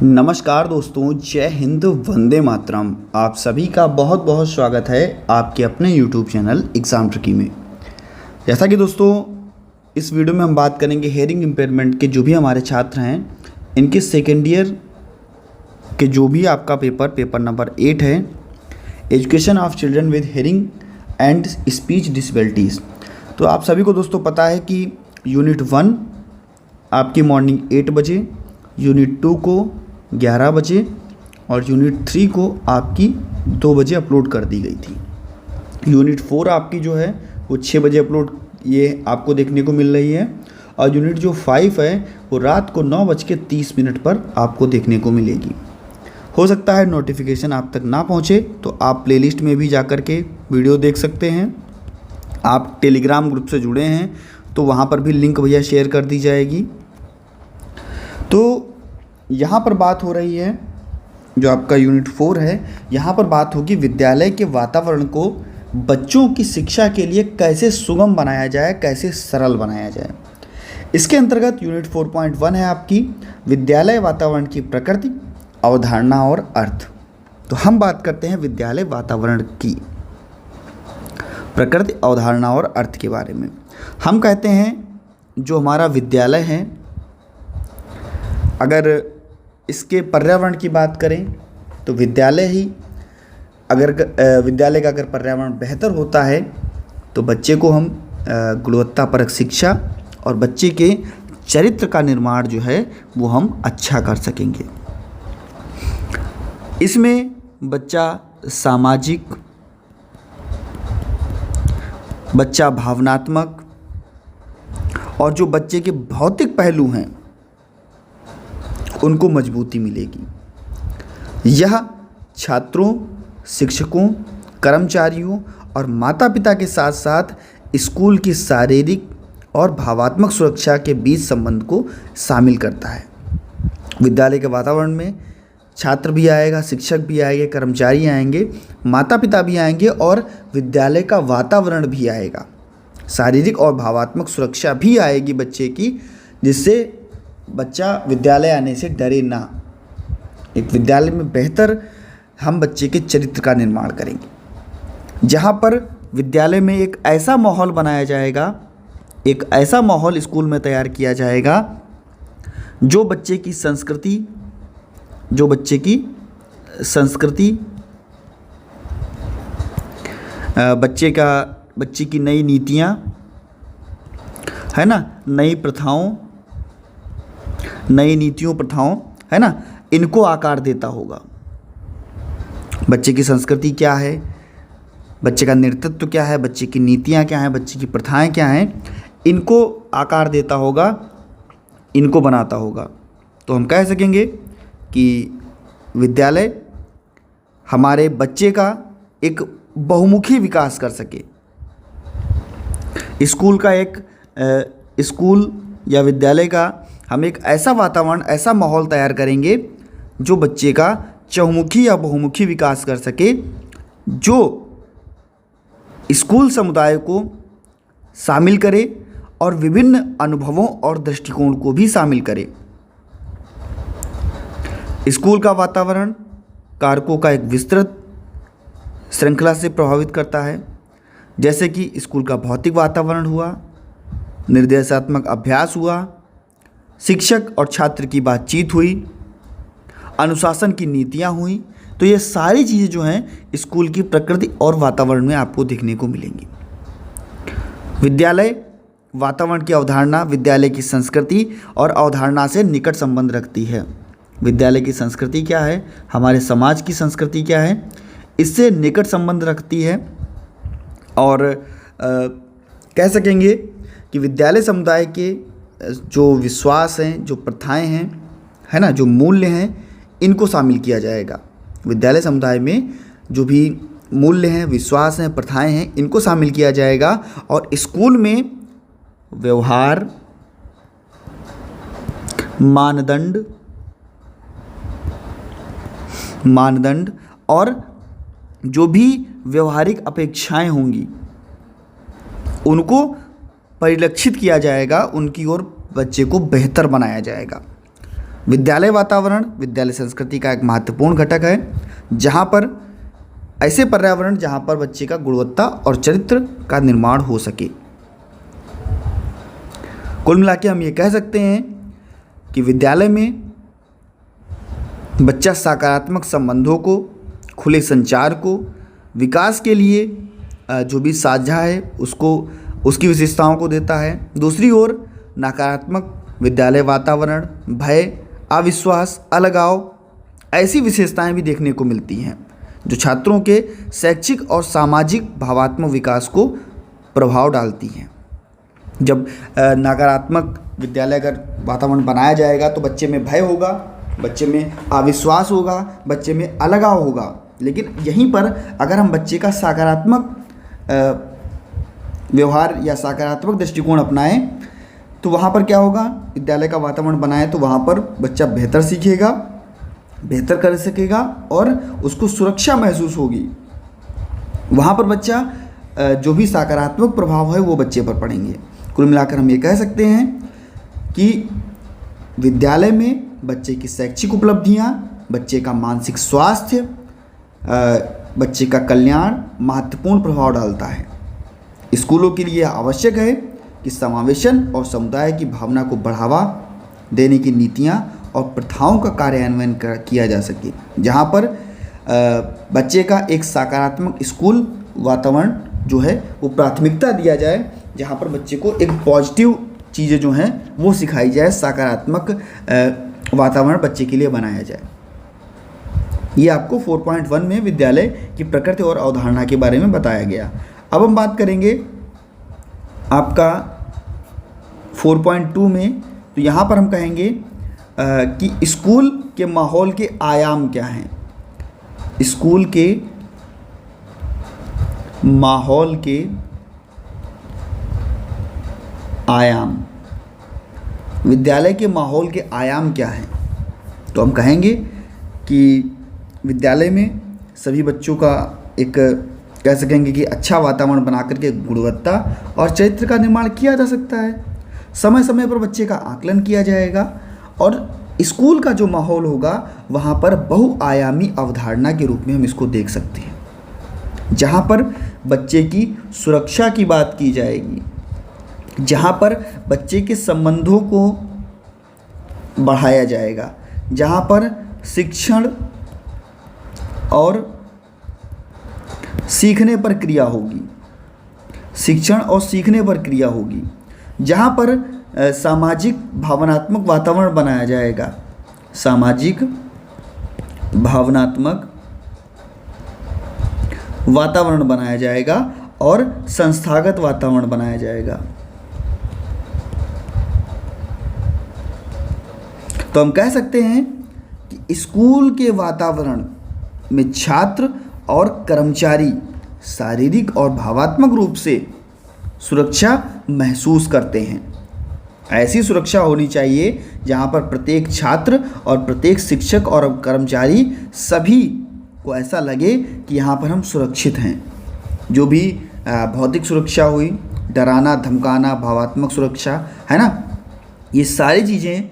नमस्कार दोस्तों, जय हिंद, वंदे मातरम। आप सभी का बहुत बहुत स्वागत है आपके अपने यूट्यूब चैनल एग्ज़ाम ट्रिकी में। जैसा कि दोस्तों इस वीडियो में हम बात करेंगे हेयरिंग इम्पेयरमेंट के जो भी हमारे छात्र हैं, इनके सेकेंड ईयर के जो भी आपका पेपर नंबर 8 है, education of children with hearing and speech disabilities. तो आप सभी को दोस्तों पता है कि यूनिट 1 आपकी मॉर्निंग 8 बजे, यूनिट 2 को 11 बजे और यूनिट 3 को आपकी 2 बजे अपलोड कर दी गई थी। यूनिट 4 आपकी जो है वो 6 बजे अपलोड ये आपको देखने को मिल रही है और यूनिट जो 5 है वो रात को 9:30 पर आपको देखने को मिलेगी। हो सकता है नोटिफिकेशन आप तक ना पहुँचे तो आप प्लेलिस्ट में भी जा कर के वीडियो देख सकते हैं। आप टेलीग्राम ग्रुप से जुड़े हैं तो वहाँ पर भी लिंक भैया शेयर कर दी जाएगी। तो यहाँ पर बात हो रही है जो आपका यूनिट 4 है, यहाँ पर बात होगी विद्यालय के वातावरण को बच्चों की शिक्षा के लिए कैसे सुगम बनाया जाए, कैसे सरल बनाया जाए। इसके अंतर्गत यूनिट 4.1 है आपकी विद्यालय वातावरण की प्रकृति, अवधारणा और अर्थ। तो हम बात करते हैं विद्यालय वातावरण की प्रकृति, अवधारणा और अर्थ के बारे में। हम कहते हैं जो हमारा विद्यालय है, अगर इसके पर्यावरण की बात करें तो विद्यालय ही विद्यालय का अगर पर्यावरण बेहतर होता है तो बच्चे को हम गुणवत्तापरक शिक्षा और बच्चे के चरित्र का निर्माण जो है वो हम अच्छा कर सकेंगे। इसमें बच्चा सामाजिक, बच्चा भावनात्मक और जो बच्चे के भौतिक पहलू हैं उनको मजबूती मिलेगी। यह छात्रों, शिक्षकों, कर्मचारियों और माता पिता के साथ साथ स्कूल की शारीरिक और भावात्मक सुरक्षा के बीच संबंध को शामिल करता है। विद्यालय के वातावरण में छात्र भी आएगा, शिक्षक भी आएंगे, कर्मचारी आएंगे, माता पिता भी आएंगे और विद्यालय का वातावरण भी आएगा। शारीरिक और भावात्मक सुरक्षा भी आएगी बच्चे की, जिससे बच्चा विद्यालय आने से डरे ना। एक विद्यालय में बेहतर हम बच्चे के चरित्र का निर्माण करेंगे, जहाँ पर विद्यालय में एक ऐसा माहौल बनाया जाएगा, एक ऐसा माहौल स्कूल में तैयार किया जाएगा जो बच्चे की संस्कृति, बच्चे की नई नीतियाँ है ना, नई नीतियों प्रथाओं है ना, इनको आकार देता होगा। बच्चे की संस्कृति क्या है, बच्चे का नेतृत्व क्या है, बच्चे की नीतियाँ क्या हैं, बच्चे की प्रथाएं क्या हैं, इनको आकार देता होगा, इनको बनाता होगा। तो हम कह सकेंगे कि विद्यालय हमारे बच्चे का एक बहुमुखी विकास कर सके। स्कूल या विद्यालय का हम एक ऐसा वातावरण, ऐसा माहौल तैयार करेंगे जो बच्चे का चहुमुखी या बहुमुखी विकास कर सके, जो स्कूल समुदाय को शामिल करे और विभिन्न अनुभवों और दृष्टिकोण को भी शामिल करे। स्कूल का वातावरण कारकों का एक विस्तृत श्रृंखला से प्रभावित करता है, जैसे कि स्कूल का भौतिक वातावरण हुआ, निर्देशात्मक अभ्यास हुआ, शिक्षक और छात्र की बातचीत हुई, अनुशासन की नीतियाँ हुई। तो ये सारी चीज़ें जो हैं स्कूल की प्रकृति और वातावरण में आपको देखने को मिलेंगी। विद्यालय वातावरण की अवधारणा विद्यालय की संस्कृति और अवधारणा से निकट संबंध रखती है। विद्यालय की संस्कृति क्या है, हमारे समाज की संस्कृति क्या है, इससे निकट संबंध रखती है। और कह सकेंगे कि विद्यालय समुदाय के जो विश्वास हैं, जो प्रथाएं हैं, है ना, जो मूल्य हैं, इनको शामिल किया जाएगा। विद्यालय समुदाय में जो भी मूल्य हैं, विश्वास हैं, प्रथाएं हैं, इनको शामिल किया जाएगा। और स्कूल में व्यवहार, मानदंड और जो भी व्यवहारिक अपेक्षाएं होंगी उनको परिलक्षित किया जाएगा, उनकी ओर बच्चे को बेहतर बनाया जाएगा। विद्यालय वातावरण विद्यालय संस्कृति का एक महत्वपूर्ण घटक है, जहाँ पर ऐसे पर्यावरण जहाँ पर बच्चे का गुणवत्ता और चरित्र का निर्माण हो सके। कुल मिला के हम ये कह सकते हैं कि विद्यालय में बच्चा सकारात्मक संबंधों को, खुले संचार को, विकास के लिए जो भी साझा है उसको, उसकी विशेषताओं को देता है। दूसरी ओर नकारात्मक विद्यालय वातावरण भय, अविश्वास, अलगाव, ऐसी विशेषताएं भी देखने को मिलती हैं जो छात्रों के शैक्षिक और सामाजिक भावात्मक विकास को प्रभाव डालती हैं। जब नकारात्मक विद्यालय अगर वातावरण बनाया जाएगा तो बच्चे में भय होगा, बच्चे में अविश्वास होगा, बच्चे में अलगाव होगा। लेकिन यहीं पर अगर हम बच्चे का सकारात्मक व्यवहार या सकारात्मक दृष्टिकोण अपनाएं तो वहाँ पर क्या होगा, विद्यालय का वातावरण बनाएं तो वहाँ पर बच्चा बेहतर सीखेगा, बेहतर कर सकेगा और उसको सुरक्षा महसूस होगी। वहाँ पर बच्चा जो भी सकारात्मक प्रभाव है वो बच्चे पर पड़ेंगे। कुल मिलाकर हम ये कह सकते हैं कि विद्यालय में बच्चे की शैक्षिक उपलब्धियाँ, बच्चे का मानसिक स्वास्थ्य, बच्चे का कल्याण महत्वपूर्ण प्रभाव डालता है। स्कूलों के लिए आवश्यक है कि समावेशन और समुदाय की भावना को बढ़ावा देने की नीतियाँ और प्रथाओं का कार्यान्वयन किया जा सके, जहाँ पर बच्चे का एक सकारात्मक स्कूल वातावरण जो है वो प्राथमिकता दिया जाए, जहाँ पर बच्चे को एक पॉजिटिव चीज़ें जो हैं वो सिखाई जाए, सकारात्मक वातावरण बच्चे के लिए बनाया जाए। ये आपको 4.1 में विद्यालय की प्रकृति और अवधारणा के बारे में बताया गया। अब हम बात करेंगे आपका 4.2 में, तो यहाँ पर हम कहेंगे कि स्कूल के माहौल के आयाम क्या हैं। स्कूल के माहौल के आयाम, विद्यालय के माहौल के आयाम क्या हैं। तो हम कहेंगे कि विद्यालय में सभी बच्चों का एक कह सकेंगे कि अच्छा वातावरण बना करके गुणवत्ता और चरित्र का निर्माण किया जा सकता है। समय समय पर बच्चे का आकलन किया जाएगा और स्कूल का जो माहौल होगा वहाँ पर बहुआयामी अवधारणा के रूप में हम इसको देख सकते हैं, जहाँ पर बच्चे की सुरक्षा की बात की जाएगी, जहाँ पर बच्चे के संबंधों को बढ़ाया जाएगा, जहाँ पर शिक्षण और सीखने पर क्रिया होगी, शिक्षण और सीखने पर क्रिया होगी, जहाँ पर सामाजिक भावनात्मक वातावरण बनाया जाएगा, सामाजिक भावनात्मक वातावरण बनाया जाएगा और संस्थागत वातावरण बनाया जाएगा। तो हम कह सकते हैं कि स्कूल के वातावरण में छात्र और कर्मचारी शारीरिक और भावात्मक रूप से सुरक्षा महसूस करते हैं। ऐसी सुरक्षा होनी चाहिए जहाँ पर प्रत्येक छात्र और प्रत्येक शिक्षक और कर्मचारी सभी को ऐसा लगे कि यहाँ पर हम सुरक्षित हैं। जो भी भौतिक सुरक्षा हुई, डराना धमकाना, भावात्मक सुरक्षा है ना, ये सारी चीज़ें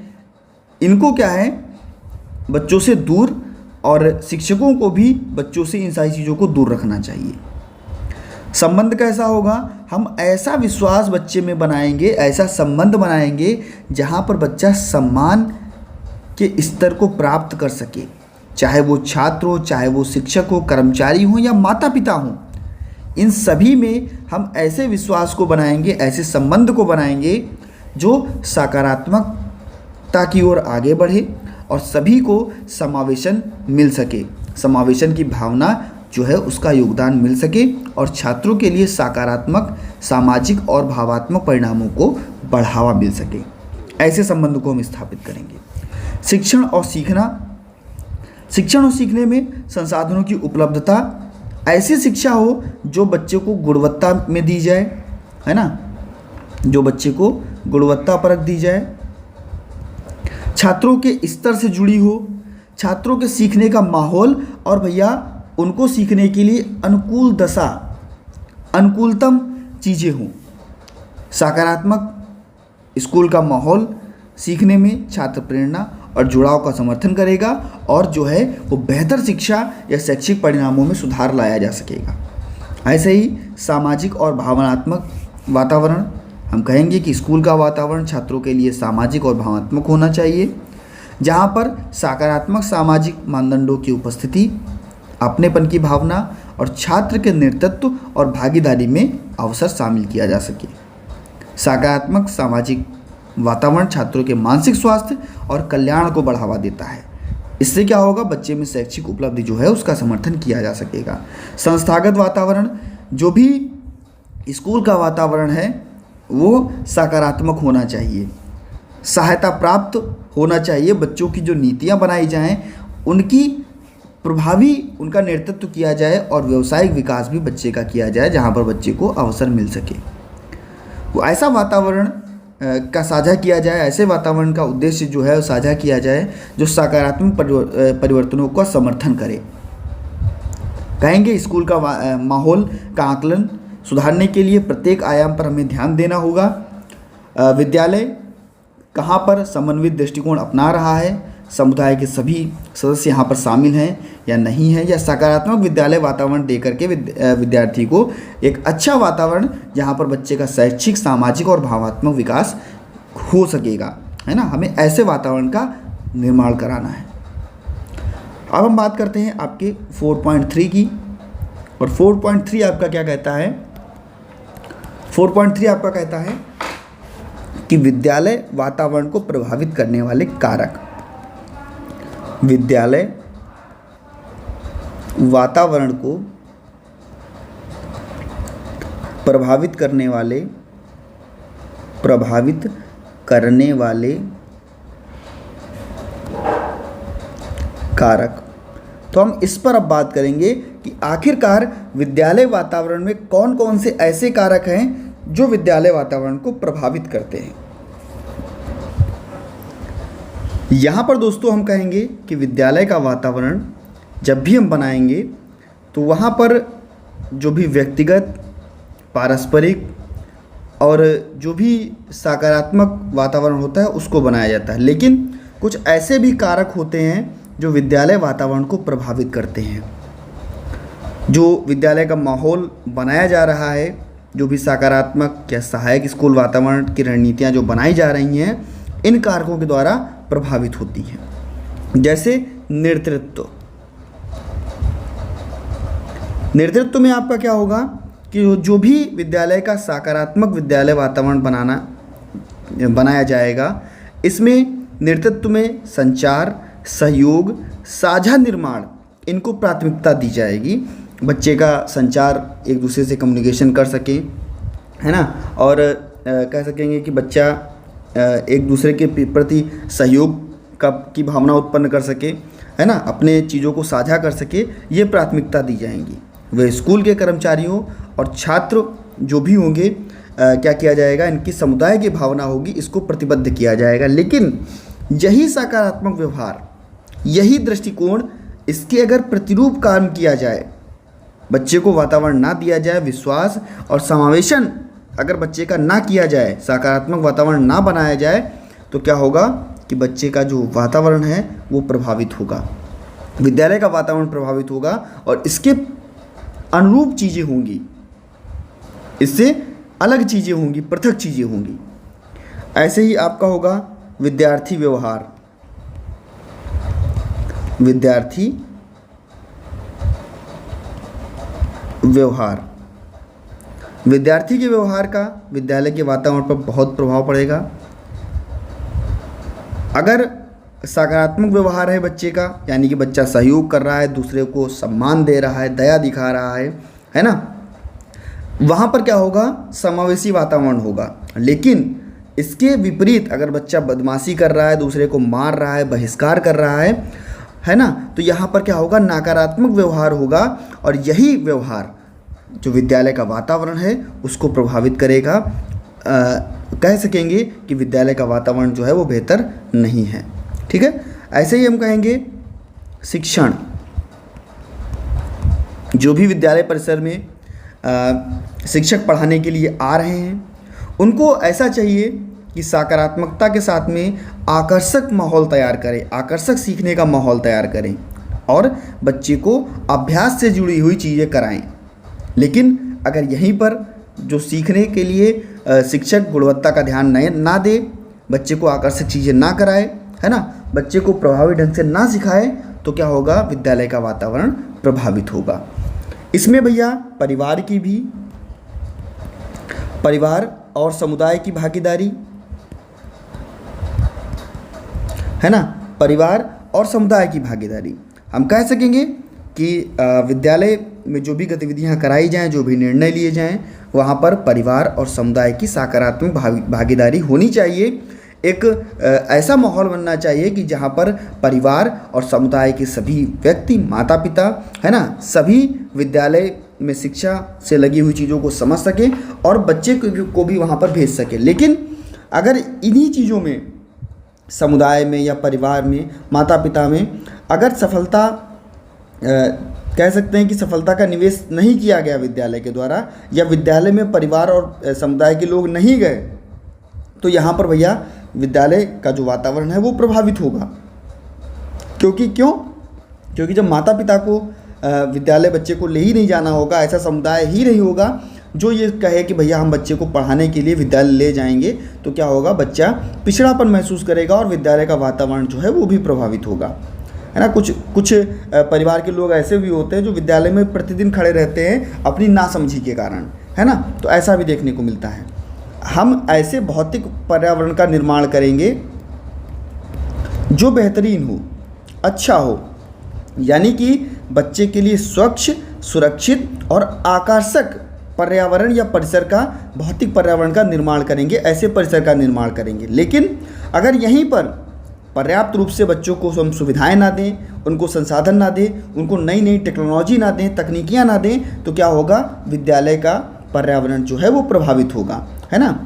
इनको क्या है बच्चों से दूर, और शिक्षकों को भी बच्चों से इन सारी चीज़ों को दूर रखना चाहिए। संबंध कैसा होगा, हम ऐसा विश्वास बच्चे में बनाएंगे, ऐसा संबंध बनाएंगे जहाँ पर बच्चा सम्मान के स्तर को प्राप्त कर सके, चाहे वो छात्र हो, चाहे वो शिक्षक हो, कर्मचारी हो या माता पिता हो। इन सभी में हम ऐसे विश्वास को बनाएंगे, ऐसे संबंध को बनाएंगे जो सकारात्मकता की ओर आगे बढ़े और सभी को समावेशन मिल सके, समावेशन की भावना जो है उसका योगदान मिल सके और छात्रों के लिए सकारात्मक सामाजिक और भावात्मक परिणामों को बढ़ावा मिल सके। ऐसे संबंध को हम स्थापित करेंगे। शिक्षण और सीखना, शिक्षण और सीखने में संसाधनों की उपलब्धता, ऐसी शिक्षा हो जो बच्चे को गुणवत्ता में दी जाए, है ना, जो बच्चे को गुणवत्ता परक दी जाए, छात्रों के स्तर से जुड़ी हो, छात्रों के सीखने का माहौल और भैया उनको सीखने के लिए अनुकूल दशा, अनुकूलतम चीज़ें हों, सकारात्मक स्कूल का माहौल, सीखने में छात्र प्रेरणा और जुड़ाव का समर्थन करेगा और जो है वो बेहतर शिक्षा या शैक्षिक परिणामों में सुधार लाया जा सकेगा। ऐसे ही सामाजिक और भावनात्मक वातावरण, हम कहेंगे कि स्कूल का वातावरण छात्रों के लिए सामाजिक और भावनात्मक होना चाहिए, जहाँ पर सकारात्मक सामाजिक मानदंडों की उपस्थिति, अपनेपन की भावना और छात्र के नेतृत्व और भागीदारी में अवसर शामिल किया जा सके। सकारात्मक सामाजिक वातावरण छात्रों के मानसिक स्वास्थ्य और कल्याण को बढ़ावा देता है। इससे क्या होगा, बच्चे में शैक्षिक उपलब्धि जो है उसका समर्थन किया जा सकेगा। संस्थागत वातावरण, जो भी स्कूल का वातावरण है वो सकारात्मक होना चाहिए, सहायता प्राप्त होना चाहिए। बच्चों की जो नीतियाँ बनाई जाएं उनकी प्रभावी उनका नेतृत्व किया जाए और व्यावसायिक विकास भी बच्चे का किया जाए, जहाँ पर बच्चे को अवसर मिल सके। वो ऐसा वातावरण का साझा किया जाए, ऐसे वातावरण का उद्देश्य जो है वो साझा किया जाए जो सकारात्मक परिवर्तनों का समर्थन करे। कहेंगे स्कूल का माहौल का आकलन सुधारने के लिए प्रत्येक आयाम पर हमें ध्यान देना होगा। विद्यालय कहाँ पर समन्वित दृष्टिकोण अपना रहा है, समुदाय के सभी सदस्य यहाँ पर शामिल हैं या नहीं हैं, या सकारात्मक विद्यालय वातावरण देकर के विद्यार्थी को एक अच्छा वातावरण जहाँ पर बच्चे का शैक्षिक, सामाजिक और भावनात्मक विकास हो सकेगा, है ना। हमें ऐसे वातावरण का निर्माण कराना है। अब हम बात करते हैं आपके 4.3 की, और 4.3 आपका क्या कहता है। 4.3 आपका कहता है कि विद्यालय वातावरण को प्रभावित करने वाले कारक, विद्यालय वातावरण को प्रभावित करने वाले कारक। तो हम इस पर अब बात करेंगे कि आखिरकार विद्यालय वातावरण में कौन कौन से ऐसे कारक हैं जो विद्यालय वातावरण को प्रभावित करते हैं। यहाँ पर दोस्तों हम कहेंगे कि विद्यालय का वातावरण जब भी हम बनाएंगे तो वहाँ पर जो भी व्यक्तिगत, पारस्परिक और जो भी सकारात्मक वातावरण होता है उसको बनाया जाता है, लेकिन कुछ ऐसे भी कारक होते हैं जो विद्यालय वातावरण को प्रभावित करते हैं। जो विद्यालय का माहौल बनाया जा रहा है, जो भी सकारात्मक या सहायक स्कूल वातावरण की रणनीतियाँ जो बनाई जा रही हैं, इन कारकों के द्वारा प्रभावित होती हैं। जैसे नेतृत्व में आपका क्या होगा कि जो भी विद्यालय का सकारात्मक विद्यालय वातावरण बनाया जाएगा, इसमें नेतृत्व में संचार, सहयोग, साझा निर्माण, इनको प्राथमिकता दी जाएगी। बच्चे का संचार, एक दूसरे से कम्युनिकेशन कर सके, है ना, और कह सकेंगे कि बच्चा एक दूसरे के प्रति सहयोग की भावना उत्पन्न कर सके, है ना, अपने चीज़ों को साझा कर सके, ये प्राथमिकता दी जाएंगी। वे स्कूल के कर्मचारियों और छात्र जो भी होंगे, क्या किया जाएगा, इनकी समुदाय की भावना होगी, इसको प्रतिबद्ध किया जाएगा। लेकिन यही सकारात्मक व्यवहार, यही दृष्टिकोण, इसके अगर प्रतिरूप काम किया जाए, बच्चे को वातावरण ना दिया जाए, विश्वास और समावेशन अगर बच्चे का ना किया जाए, सकारात्मक वातावरण ना बनाया जाए, तो क्या होगा कि बच्चे का जो वातावरण है वो प्रभावित होगा, विद्यालय का वातावरण प्रभावित होगा और इसके अनुरूप चीज़ें होंगी, इससे अलग चीज़ें होंगी, पृथक चीज़ें होंगी। ऐसे ही आपका होगा विद्यार्थी व्यवहार। विद्यार्थी के व्यवहार का विद्यालय के वातावरण पर बहुत प्रभाव पड़ेगा। अगर सकारात्मक व्यवहार है बच्चे का, यानी कि बच्चा सहयोग कर रहा है, दूसरे को सम्मान दे रहा है, दया दिखा रहा है ना, वहाँ पर क्या होगा, समावेशी वातावरण होगा। लेकिन इसके विपरीत अगर बच्चा बदमाशी कर रहा है, दूसरे को मार रहा है, बहिष्कार कर रहा है ना, तो यहाँ पर क्या होगा, नकारात्मक व्यवहार होगा और यही व्यवहार जो विद्यालय का वातावरण है उसको प्रभावित करेगा। कह सकेंगे कि विद्यालय का वातावरण जो है वो बेहतर नहीं है। ठीक है। ऐसे ही हम कहेंगे शिक्षण। जो भी विद्यालय परिसर में शिक्षक पढ़ाने के लिए आ रहे हैं, उनको ऐसा चाहिए कि सकारात्मकता के साथ में आकर्षक माहौल तैयार करें, आकर्षक सीखने का माहौल तैयार करें और बच्चे को अभ्यास से जुड़ी हुई चीज़ें कराएं। लेकिन अगर यहीं पर जो सीखने के लिए शिक्षक गुणवत्ता का ध्यान ना दे, बच्चे को आकर्षक चीज़ें ना कराए, है ना, बच्चे को प्रभावी ढंग से ना सिखाए, तो क्या होगा, विद्यालय का वातावरण प्रभावित होगा। इसमें भैया परिवार और समुदाय की भागीदारी, है ना, परिवार और समुदाय की भागीदारी। हम कह सकेंगे कि विद्यालय में जो भी गतिविधियां कराई जाएं, जो भी निर्णय लिए जाएं, वहां पर परिवार और समुदाय की सकारात्मक भागीदारी होनी चाहिए। एक ऐसा माहौल बनना चाहिए कि जहां पर परिवार और समुदाय के सभी व्यक्ति, माता पिता, है ना, सभी विद्यालय में शिक्षा से लगी हुई चीज़ों को समझ सके और बच्चे को भी वहां पर भेज सके। लेकिन अगर इन्हीं चीज़ों में, समुदाय में या परिवार में, माता पिता में अगर सफलता कह सकते हैं कि सफलता का निवेश नहीं किया गया विद्यालय के द्वारा, या विद्यालय में परिवार और समुदाय के लोग नहीं गए, तो यहाँ पर भैया विद्यालय का जो वातावरण है वो प्रभावित होगा। क्योंकि जब माता पिता को विद्यालय बच्चे को ले ही नहीं जाना होगा, ऐसा समुदाय ही नहीं होगा जो ये कहे कि भैया हम बच्चे को पढ़ाने के लिए विद्यालय ले जाएंगे, तो क्या होगा, बच्चा पिछड़ापन महसूस करेगा और विद्यालय का वातावरण जो है वो भी प्रभावित होगा, है ना। कुछ परिवार के लोग ऐसे भी होते हैं जो विद्यालय में प्रतिदिन खड़े रहते हैं अपनी नासमझी के कारण, है ना, तो ऐसा भी देखने को मिलता है। हम ऐसे भौतिक पर्यावरण का निर्माण करेंगे जो बेहतरीन हो, अच्छा हो, यानी कि बच्चे के लिए स्वच्छ, सुरक्षित और आकर्षक पर्यावरण या परिसर का, भौतिक पर्यावरण का निर्माण करेंगे, ऐसे परिसर का निर्माण करेंगे। लेकिन अगर यहीं पर पर्याप्त रूप से बच्चों को हम सुविधाएं ना दें, उनको संसाधन ना दें, उनको नई नई टेक्नोलॉजी ना दें, तकनीकियां ना दें, तो क्या होगा, विद्यालय का पर्यावरण जो है वो प्रभावित होगा, है ना।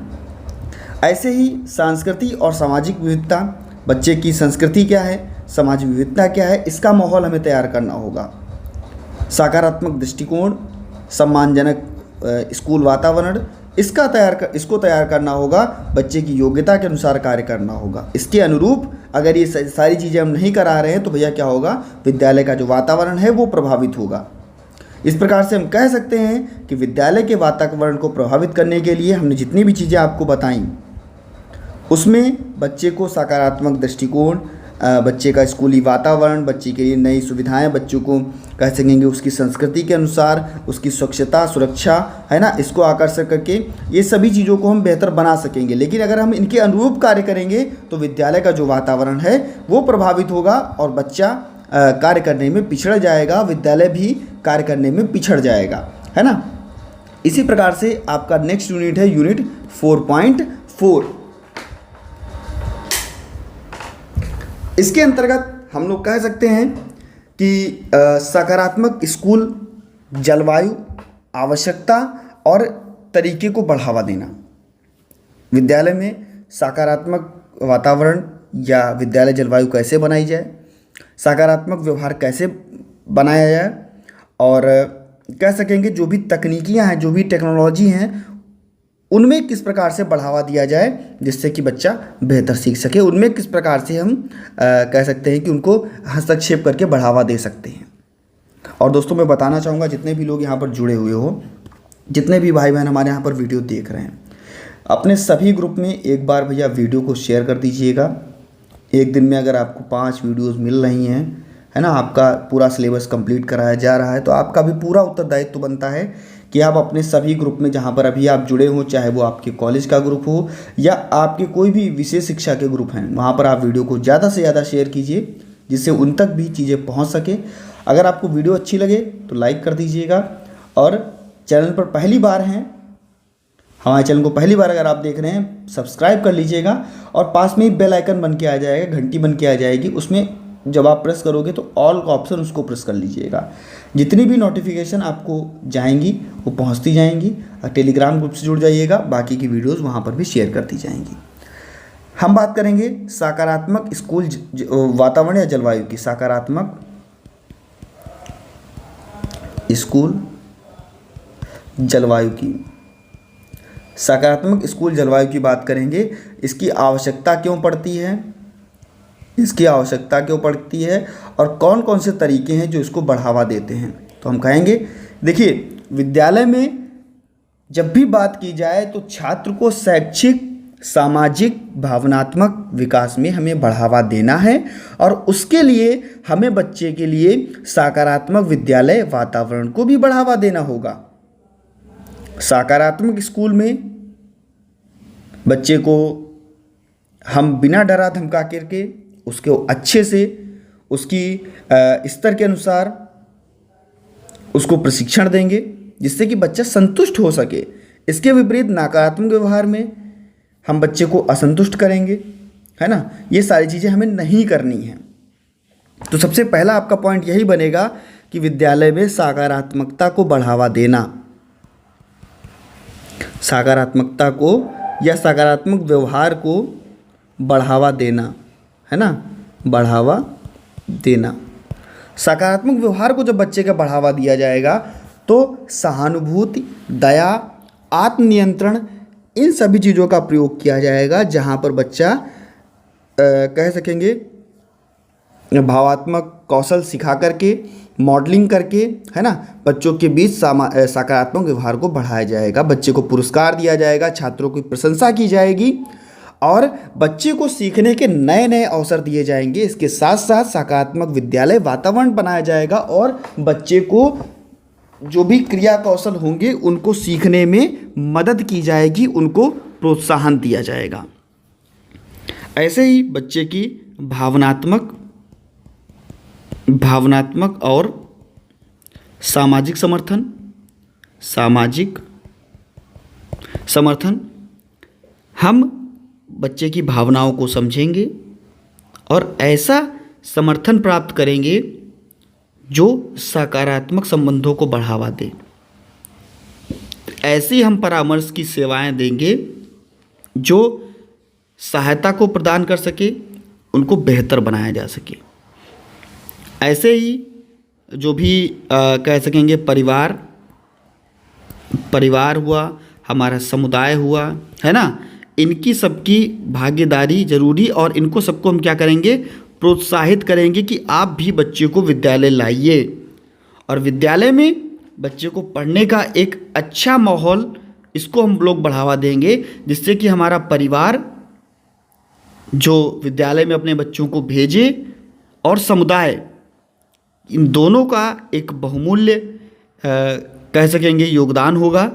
ऐसे ही संस्कृति और सामाजिक विविधता, बच्चे की संस्कृति क्या है, सामाजिक विविधता क्या है, इसका माहौल हमें तैयार करना होगा। सकारात्मक दृष्टिकोण, सम्मानजनक स्कूल वातावरण, इसको तैयार करना होगा। बच्चे की योग्यता के अनुसार कार्य करना होगा। इसके अनुरूप अगर ये सारी चीज़ें हम नहीं करा रहे हैं तो भैया क्या होगा, विद्यालय का जो वातावरण है वो प्रभावित होगा। इस प्रकार से हम कह सकते हैं कि विद्यालय के वातावरण को प्रभावित करने के लिए हमने जितनी भी चीज़ें आपको बताई, उसमें बच्चे को सकारात्मक दृष्टिकोण, बच्चे का स्कूली वातावरण, बच्चे के लिए नई सुविधाएं, बच्चों को कह सकेंगे उसकी संस्कृति के अनुसार, उसकी स्वच्छता, सुरक्षा, है ना, इसको आकर्षक करके ये सभी चीज़ों को हम बेहतर बना सकेंगे। लेकिन अगर हम इनके अनुरूप कार्य करेंगे तो विद्यालय का जो वातावरण है वो प्रभावित होगा और बच्चा कार्य करने में पिछड़ जाएगा, विद्यालय भी कार्य करने में पिछड़ जाएगा, है ना। इसी प्रकार से आपका नेक्स्ट यूनिट है यूनिट 4.4। इसके अंतर्गत हम लोग कह सकते हैं कि सकारात्मक स्कूल जलवायु, आवश्यकता और तरीके को बढ़ावा देना। विद्यालय में सकारात्मक वातावरण या विद्यालय जलवायु कैसे बनाई जाए, सकारात्मक व्यवहार कैसे बनाया जाए, और कह सकेंगे जो भी तकनीकियां हैं, जो भी टेक्नोलॉजी हैं, उनमें किस प्रकार से बढ़ावा दिया जाए जिससे कि बच्चा बेहतर सीख सके, उनमें किस प्रकार से हम कह सकते हैं कि उनको हस्तक्षेप करके बढ़ावा दे सकते हैं। और दोस्तों मैं बताना चाहूँगा, जितने भी लोग यहाँ पर जुड़े हुए हो, जितने भी भाई बहन हमारे यहाँ पर वीडियो देख रहे हैं, अपने सभी ग्रुप में एक बार भैया वीडियो को शेयर कर दीजिएगा। एक दिन में अगर आपको 5 वीडियोज़ मिल रही हैं, है ना, आपका पूरा सिलेबस कंप्लीट कराया जा रहा है, तो आपका भी पूरा उत्तरदायित्व बनता है कि आप अपने सभी ग्रुप में जहाँ पर अभी आप जुड़े हो, चाहे वो आपके कॉलेज का ग्रुप हो या आपके कोई भी विशेष शिक्षा के ग्रुप हैं, वहाँ पर आप वीडियो को ज़्यादा से ज़्यादा शेयर कीजिए जिससे उन तक भी चीज़ें पहुँच सके। अगर आपको वीडियो अच्छी लगे तो लाइक कर दीजिएगा, और चैनल पर पहली बार हैं, हमारे चैनल को पहली बार अगर आप देख रहे हैं, सब्सक्राइब कर लीजिएगा और पास में ही बेल आइकन बन के आ जाएगा, घंटी बन के आ जाएगी, उसमें जब आप प्रेस करोगे तो ऑल का ऑप्शन उसको प्रेस कर लीजिएगा। जितनी भी नोटिफिकेशन आपको जाएंगी वो पहुंचती जाएंगी। टेलीग्राम ग्रुप से जुड़ जाइएगा, बाकी की वीडियोस वहां पर भी शेयर करती जाएंगी। हम बात करेंगे सकारात्मक स्कूल वातावरण या जलवायु की। सकारात्मक स्कूल जलवायु की, सकारात्मक स्कूल जलवायु की बात करेंगे। इसकी आवश्यकता क्यों पड़ती है, किसकी आवश्यकता क्यों पड़ती है और कौन कौन से तरीके हैं जो इसको बढ़ावा देते हैं। तो हम कहेंगे, देखिए विद्यालय में जब भी बात की जाए तो छात्र को शैक्षिक, सामाजिक, भावनात्मक विकास में हमें बढ़ावा देना है और उसके लिए हमें बच्चे के लिए सकारात्मक विद्यालय वातावरण को भी बढ़ावा देना होगा। सकारात्मक स्कूल में बच्चे को हम बिना डरा धमका करके उसको अच्छे से उसकी स्तर के अनुसार उसको प्रशिक्षण देंगे जिससे कि बच्चा संतुष्ट हो सके। इसके विपरीत नकारात्मक व्यवहार में हम बच्चे को असंतुष्ट करेंगे, है ना। ये सारी चीज़ें हमें नहीं करनी हैं। तो सबसे पहला आपका पॉइंट यही बनेगा कि विद्यालय में सकारात्मकता को बढ़ावा देना, सकारात्मकता को या सकारात्मक व्यवहार को बढ़ावा देना, है ना, बढ़ावा देना। सकारात्मक व्यवहार को जब बच्चे का बढ़ावा दिया जाएगा तो सहानुभूति, दया, आत्मनियंत्रण, इन सभी चीज़ों का प्रयोग किया जाएगा जहाँ पर बच्चा कह सकेंगे भावात्मक कौशल सिखा करके, मॉडलिंग करके, है ना, बच्चों के बीच सकारात्मक व्यवहार को बढ़ाया जाएगा। बच्चे को पुरस्कार दिया जाएगा, छात्रों की प्रशंसा की जाएगी और बच्चे को सीखने के नए नए अवसर दिए जाएंगे। इसके साथ साथ सकारात्मक विद्यालय वातावरण बनाया जाएगा और बच्चे को जो भी क्रिया कौशल होंगे उनको सीखने में मदद की जाएगी, उनको प्रोत्साहन दिया जाएगा। ऐसे ही बच्चे की भावनात्मक और सामाजिक समर्थन हम बच्चे की भावनाओं को समझेंगे और ऐसा समर्थन प्राप्त करेंगे जो सकारात्मक संबंधों को बढ़ावा दे। ऐसी हम परामर्श की सेवाएं देंगे जो सहायता को प्रदान कर सके, उनको बेहतर बनाया जा सके। ऐसे ही जो भी कह सकेंगे परिवार हुआ, हमारा समुदाय हुआ, है ना, इनकी सबकी भागीदारी जरूरी और इनको सबको हम क्या करेंगे, प्रोत्साहित करेंगे कि आप भी बच्चे को विद्यालय लाइए और विद्यालय में बच्चे को पढ़ने का एक अच्छा माहौल, इसको हम लोग बढ़ावा देंगे जिससे कि हमारा परिवार जो विद्यालय में अपने बच्चों को भेजे और समुदाय, इन दोनों का एक बहुमूल्य कह सकेंगे योगदान होगा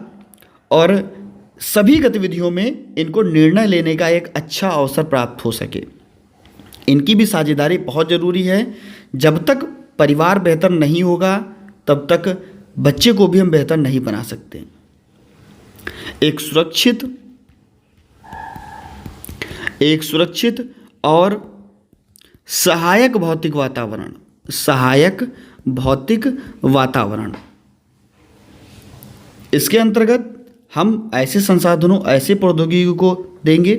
और सभी गतिविधियों में इनको निर्णय लेने का एक अच्छा अवसर प्राप्त हो सके। इनकी भी साझेदारी बहुत ज़रूरी है। जब तक परिवार बेहतर नहीं होगा तब तक बच्चे को भी हम बेहतर नहीं बना सकते। एक सुरक्षित और सहायक भौतिक वातावरण, इसके अंतर्गत हम ऐसे संसाधनों, ऐसे प्रौद्योगिकी को देंगे,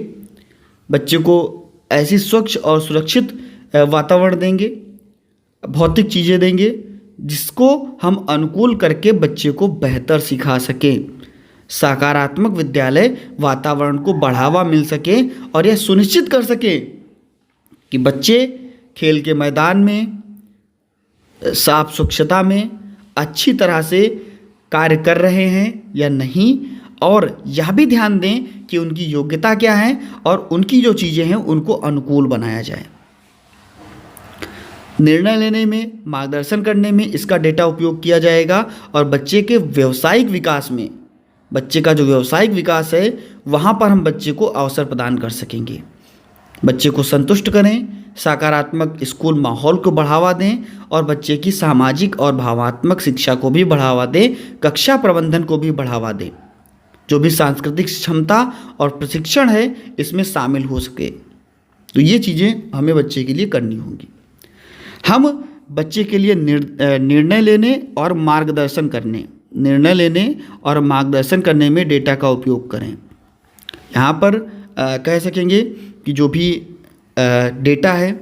बच्चे को ऐसी स्वच्छ और सुरक्षित वातावरण देंगे, भौतिक चीज़ें देंगे जिसको हम अनुकूल करके बच्चे को बेहतर सिखा सकें, सकारात्मक विद्यालय वातावरण को बढ़ावा मिल सके और यह सुनिश्चित कर सके कि बच्चे खेल के मैदान में, साफ स्वच्छता में अच्छी तरह से कार्य कर रहे हैं या नहीं, और यह भी ध्यान दें कि उनकी योग्यता क्या है और उनकी जो चीज़ें हैं उनको अनुकूल बनाया जाए। निर्णय लेने में, मार्गदर्शन करने में इसका डेटा उपयोग किया जाएगा और बच्चे के व्यावसायिक विकास में, बच्चे का जो व्यावसायिक विकास है वहाँ पर हम बच्चे को अवसर प्रदान कर सकेंगे। बच्चे को संतुष्ट करें, सकारात्मक स्कूल माहौल को बढ़ावा दें और बच्चे की सामाजिक और भावात्मक शिक्षा को भी बढ़ावा दें, कक्षा प्रबंधन को भी बढ़ावा दें, जो भी सांस्कृतिक क्षमता और प्रशिक्षण है इसमें शामिल हो सके। तो ये चीज़ें हमें बच्चे के लिए करनी होंगी। हम बच्चे के लिए निर्णय लेने और मार्गदर्शन करने में डेटा का उपयोग करें। यहाँ पर कह सकेंगे कि जो भी डेटा है,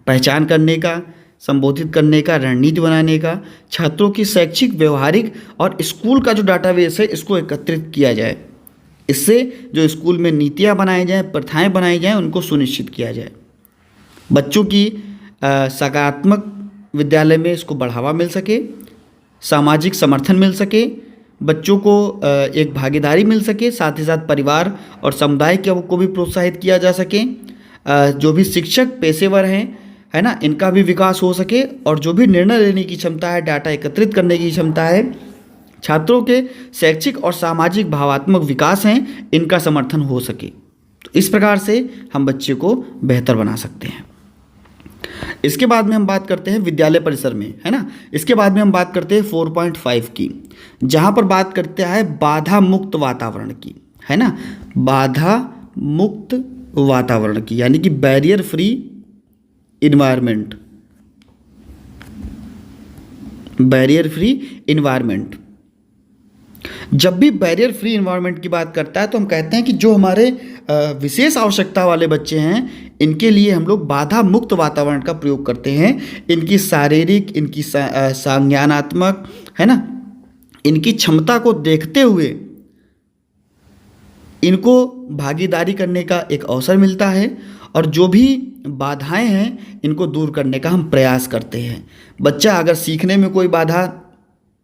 पहचान करने का, संबोधित करने का, रणनीति बनाने का, छात्रों की शैक्षिक, व्यवहारिक और स्कूल का जो डाटाबेस है इसको एकत्रित किया जाए। इससे जो स्कूल में नीतियाँ बनाई जाएँ, प्रथाएं बनाई जाएँ, उनको सुनिश्चित किया जाए। बच्चों की सकारात्मक विद्यालय में इसको बढ़ावा मिल सके, सामाजिक समर्थन मिल सके, बच्चों को एक भागीदारी मिल सके, साथ ही साथ परिवार और समुदाय को भी प्रोत्साहित किया जा सके। जो भी शिक्षक पेशेवर हैं, है ना, इनका भी विकास हो सके, और जो भी निर्णय लेने की क्षमता है, डाटा एकत्रित करने की क्षमता है, छात्रों के शैक्षिक और सामाजिक भावात्मक विकास हैं, इनका समर्थन हो सके। तो इस प्रकार से हम बच्चे को बेहतर बना सकते हैं। इसके बाद में हम बात करते हैं विद्यालय परिसर में, है ना, इसके बाद में हम बात करते हैं 4.5 की, जहाँ पर बात करते हैं बाधा मुक्त वातावरण की, है ना, बाधा मुक्त वातावरण की, यानी कि barrier free environment, barrier free environment. जब भी बैरियर फ्री इन्वायरमेंट की बात करता है तो हम कहते हैं कि जो हमारे विशेष आवश्यकता वाले बच्चे हैं, इनके लिए हम लोग बाधा मुक्त वातावरण का प्रयोग करते हैं। इनकी शारीरिक, इनकी संज्ञानात्मक, है ना, इनकी क्षमता को देखते हुए इनको भागीदारी करने का एक अवसर मिलता है, और जो भी बाधाएं हैं इनको दूर करने का हम प्रयास करते हैं। बच्चा अगर सीखने में कोई बाधा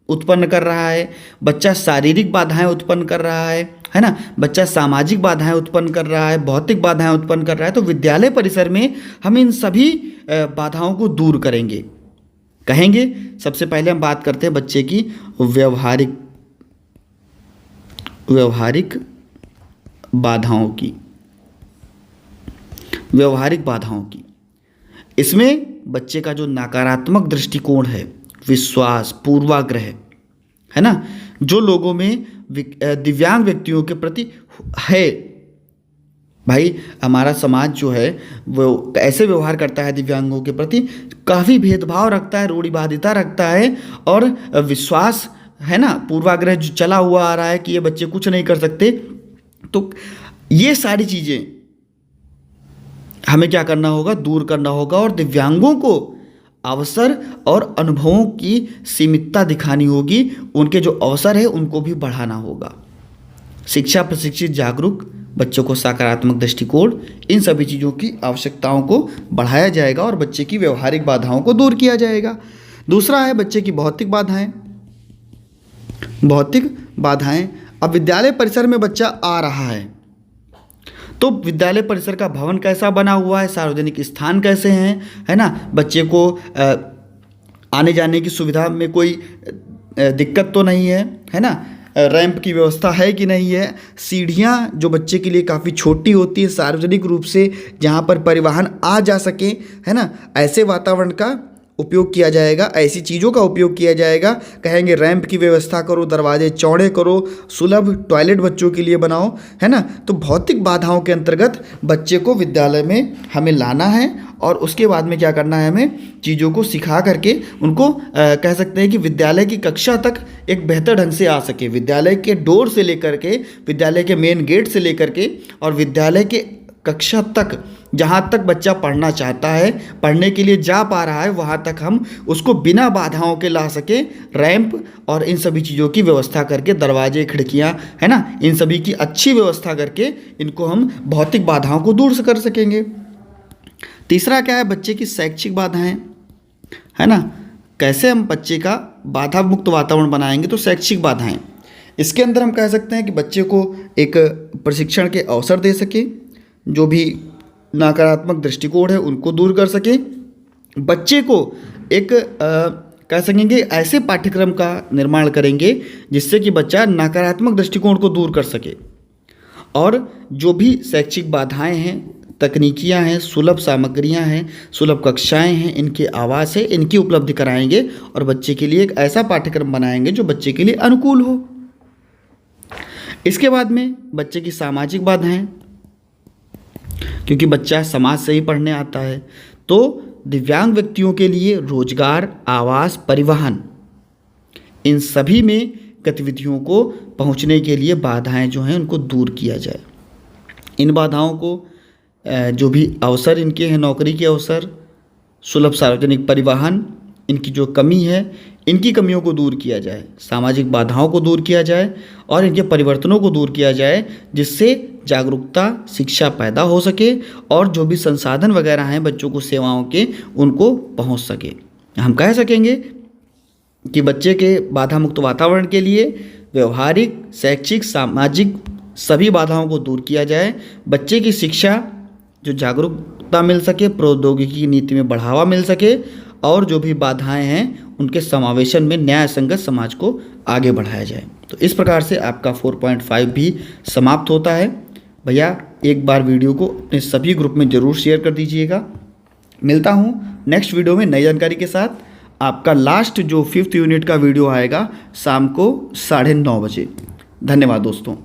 उत्पन्न कर रहा है, बच्चा शारीरिक बाधाएं उत्पन्न कर रहा है ना, बच्चा सामाजिक बाधाएं उत्पन्न कर रहा है, भौतिक बाधाएं उत्पन्न कर रहा है, तो विद्यालय परिसर में हम इन सभी बाधाओं को दूर करेंगे। कहेंगे सबसे पहले हम बात करते हैं बच्चे की व्यवहारिक बाधाओं की, व्यवहारिक बाधाओं की। इसमें बच्चे का जो नकारात्मक दृष्टिकोण है, विश्वास, पूर्वाग्रह, है ना, जो लोगों में दिव्यांग व्यक्तियों के प्रति है, भाई हमारा समाज जो है वो ऐसे व्यवहार करता है दिव्यांगों के प्रति, काफ़ी भेदभाव रखता है, रूढ़िवादिता रखता है, और विश्वास, है ना, पूर्वाग्रह जो चला हुआ आ रहा है कि ये बच्चे कुछ नहीं कर सकते। तो ये सारी चीज़ें हमें क्या करना होगा, दूर करना होगा, और दिव्यांगों को अवसर और अनुभवों की सीमितता दिखानी होगी, उनके जो अवसर है उनको भी बढ़ाना होगा। शिक्षा प्रशिक्षित जागरूक बच्चों को सकारात्मक दृष्टिकोण, इन सभी चीज़ों की आवश्यकताओं को बढ़ाया जाएगा और बच्चे की व्यवहारिक बाधाओं को दूर किया जाएगा। दूसरा है बच्चे की भौतिक बाधाएं। भौतिक बाधाएं, अब विद्यालय परिसर में बच्चा आ रहा है तो विद्यालय परिसर का भवन कैसा बना हुआ है, सार्वजनिक स्थान कैसे हैं, है ना, बच्चे को आने जाने की सुविधा में कोई दिक्कत तो नहीं है ना, रैंप की व्यवस्था है कि नहीं है, सीढ़ियाँ जो बच्चे के लिए काफ़ी छोटी होती है, सार्वजनिक रूप से जहाँ पर परिवहन आ जा सके, है ना, ऐसे वातावरण का उपयोग किया जाएगा, ऐसी चीज़ों का उपयोग किया जाएगा। कहेंगे रैंप की व्यवस्था करो, दरवाजे चौड़े करो, सुलभ टॉयलेट बच्चों के लिए बनाओ, है ना। तो भौतिक बाधाओं के अंतर्गत बच्चे को विद्यालय में हमें लाना है, और उसके बाद में क्या करना है, हमें चीज़ों को सिखा करके उनको कह सकते हैं कि विद्यालय की कक्षा तक एक बेहतर ढंग से आ सके। विद्यालय के डोर से लेकर के, विद्यालय के मेन गेट से लेकर के, और विद्यालय के कक्षा तक जहाँ तक बच्चा पढ़ना चाहता है, पढ़ने के लिए जा पा रहा है, वहाँ तक हम उसको बिना बाधाओं के ला सके। रैंप और इन सभी चीज़ों की व्यवस्था करके, दरवाजे, खिड़कियाँ, है ना, इन सभी की अच्छी व्यवस्था करके इनको हम भौतिक बाधाओं को दूर कर सकेंगे। तीसरा क्या है, बच्चे की शैक्षिक बाधाएं, है ना, कैसे हम बच्चे का बाधा मुक्त वातावरण बनाएंगे। तो शैक्षिक बाधाएं, इसके अंदर हम कह सकते हैं कि बच्चे को एक प्रशिक्षण के अवसर दे सके, जो भी नकारात्मक दृष्टिकोण है उनको दूर कर सके, बच्चे को एक कह सकेंगे ऐसे पाठ्यक्रम का निर्माण करेंगे जिससे कि बच्चा नकारात्मक दृष्टिकोण को दूर कर सके, और जो भी शैक्षिक बाधाएं हैं, तकनीकियां हैं, सुलभ सामग्रियां हैं, सुलभ कक्षाएं हैं, इनके आवास है, इनकी उपलब्धि कराएंगे, और बच्चे के लिए एक ऐसा पाठ्यक्रम बनाएंगे जो बच्चे के लिए अनुकूल हो। इसके बाद में बच्चे की सामाजिक बाधाएं, क्योंकि बच्चा समाज से ही पढ़ने आता है, तो दिव्यांग व्यक्तियों के लिए रोजगार, आवास, परिवहन, इन सभी में गतिविधियों को पहुंचने के लिए बाधाएं जो हैं उनको दूर किया जाए। इन बाधाओं को जो भी अवसर इनके हैं, नौकरी के अवसर, सुलभ सार्वजनिक परिवहन, इनकी जो कमी है, इनकी कमियों को दूर किया जाए, सामाजिक बाधाओं को दूर किया जाए और इनके परिवर्तनों को दूर किया जाए, जिससे जागरूकता शिक्षा पैदा हो सके और जो भी संसाधन वगैरह हैं बच्चों को सेवाओं के, उनको पहुंच सके। हम कह सकेंगे कि बच्चे के बाधा मुक्त वातावरण के लिए व्यवहारिक, शैक्षिक, सामाजिक सभी बाधाओं को दूर किया जाए। बच्चे की शिक्षा जो जागरूकता मिल सके, प्रौद्योगिकी की नीति में बढ़ावा मिल सके और जो भी बाधाएं हैं उनके समावेशन में न्याय संगत समाज को आगे बढ़ाया जाए। तो इस प्रकार से आपका 4.5 भी समाप्त होता है। भैया एक बार वीडियो को अपने सभी ग्रुप में ज़रूर शेयर कर दीजिएगा। मिलता हूँ नेक्स्ट वीडियो में नई जानकारी के साथ। आपका लास्ट जो 5th यूनिट का वीडियो आएगा शाम को 9:30 बजे। धन्यवाद दोस्तों।